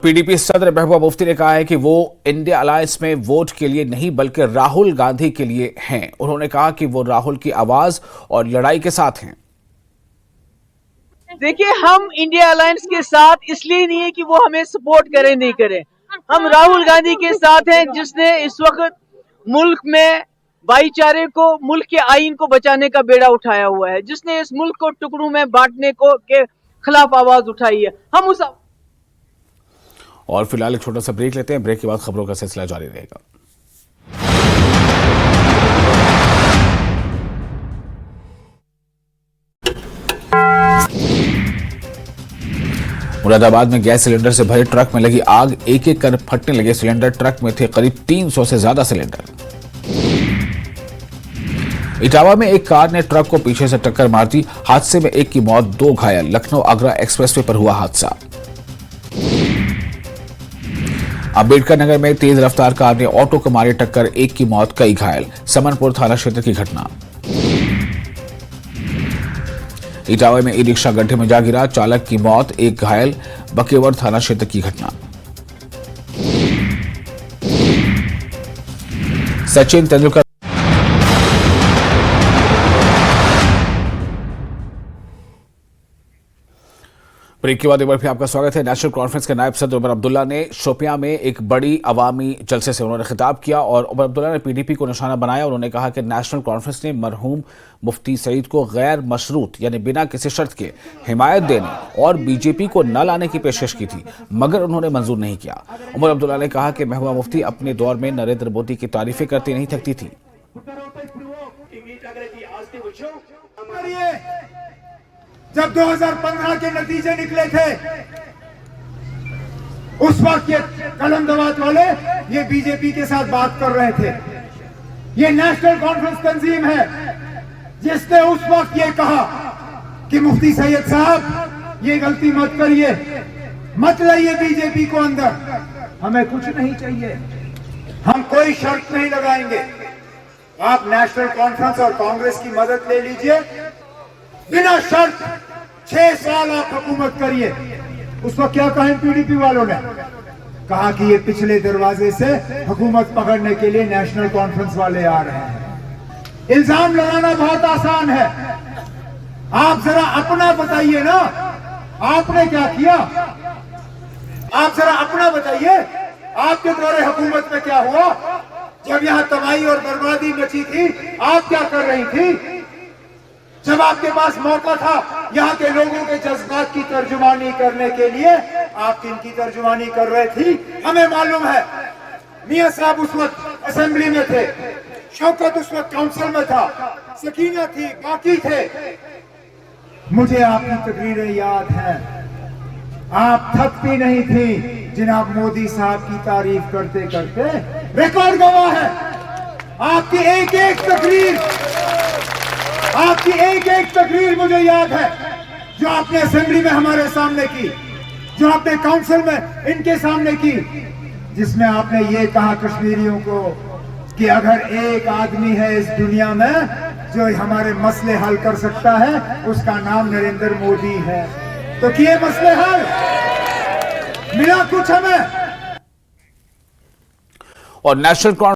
PDP सदर महबूबा मुफ्ती ने कहा है कि वो इंडिया अलायंस में वोट के लिए नहीं बल्कि राहुल गांधी के लिए हैं। उन्होंने कहा कि वो राहुल की आवाज और लड़ाई के साथ हैं। देखिए, हम इंडिया अलायंस के साथ इसलिए नहीं है कि वो हमें सपोर्ट करें नहीं करें। हम राहुल गांधी के साथ हैं, जिसने इस वक्त मुल्क में भाईचारे को, मुल्क के आईन को बचाने का बेड़ा उठाया हुआ है, जिसने इस मुल्क को टुकड़ों में बांटने को के खिलाफ आवाज उठाई है। हम उस और फिलहाल एक छोटा सा ब्रेक लेते हैं। ब्रेक के बाद खबरों का सिलसिला जारी रहेगा। मुरादाबाद में गैस सिलेंडर से भरे ट्रक में लगी आग, एक एक कर फटने लगे सिलेंडर। ट्रक में थे करीब 300 से ज्यादा सिलेंडर। इटावा में एक कार ने ट्रक को पीछे से टक्कर मार दी। हादसे में एक की मौत, 2 घायल। लखनऊ आगरा एक्सप्रेसवे पर हुआ हादसा। अंबेडकर नगर में तेज रफ्तार कार ने ऑटो को मारी टक्कर, एक की मौत, कई घायल। समनपुर थाना क्षेत्र की घटना। इटावा में ई रिक्शा गड्ढे में जा गिरा, चालक की मौत, एक घायल। बकेवर थाना क्षेत्र की घटना। सचिन तेंदुलकर ब्रेक के बाद एक बार फिर आपका स्वागत है। नेशनल कॉन्फ्रेंस के नायब सदर उमर अब्दुल्ला ने शोपियां में एक बड़ी अवामी जलसे से उन्होंने खिताब किया और उमर अब्दुल्ला ने पीडीपी को निशाना बनाया। उन्होंने कहा कि नेशनल कॉन्फ्रेंस ने मरहूम मुफ्ती सईद को गैर मशरूत यानी बिना किसी शर्त के हिमायत देने और बीजेपी को न लाने की पेशकश की थी, मगर उन्होंने मंजूर नहीं किया। उमर अब्दुल्ला ने कहा कि महबूबा मुफ्ती अपने दौर में नरेंद्र मोदी की तारीफें करती नहीं थकती थी। जब 2015 के नतीजे निकले थे, उस वक्त ये कलम दवात वाले ये बीजेपी के साथ बात कर रहे थे। ये नेशनल कॉन्फ्रेंस तंजीम है जिसने उस वक्त ये कहा कि मुफ्ती सैयद साहब ये गलती मत करिए, मत लाइए बीजेपी को अंदर, हमें कुछ नहीं चाहिए, हम कोई शर्त नहीं लगाएंगे, आप नेशनल कॉन्फ्रेंस और कांग्रेस की मदद ले लीजिए, बिना शर्त 6 साल आप हुकूमत करिए। उस वक्त क्या कहा पीडीपी वालों ने? कहा कि ये पिछले दरवाजे से हुकूमत पकड़ने के लिए नेशनल कॉन्फ्रेंस वाले आ रहे हैं। इल्जाम लगाना बहुत आसान है, आप जरा अपना बताइए ना, आपने क्या किया? आप जरा अपना बताइए, आपके दौरे हुकूमत में क्या हुआ? जब यहां तबाही और बर्बादी मची थी, आप क्या कर रही थी? जब आपके पास मौका था यहाँ के लोगों के जज्बात की तर्जुमानी करने के लिए, आप किनकी तर्जुमानी कर रहे थी? हमें मालूम है। मियां साहब उस वक्त असेंबली में थे, शौकत उस वक्त काउंसिल में था, सकीना थी, बाकी थे। मुझे आपकी तकरीरें याद हैं, आप थकती नहीं थी जनाब मोदी साहब की तारीफ करते करते। रिकॉर्ड गवाह है, आपकी एक एक तकरीर मुझे याद है, जो आपने असेंबली में हमारे सामने की, जो आपने काउंसिल में इनके सामने की, जिसमें आपने ये कहा कश्मीरियों को कि अगर एक आदमी है इस दुनिया में जो हमारे मसले हल कर सकता है, उसका नाम नरेंद्र मोदी है। तो किए मसले हल, मिला कुछ हमें। और नेशनल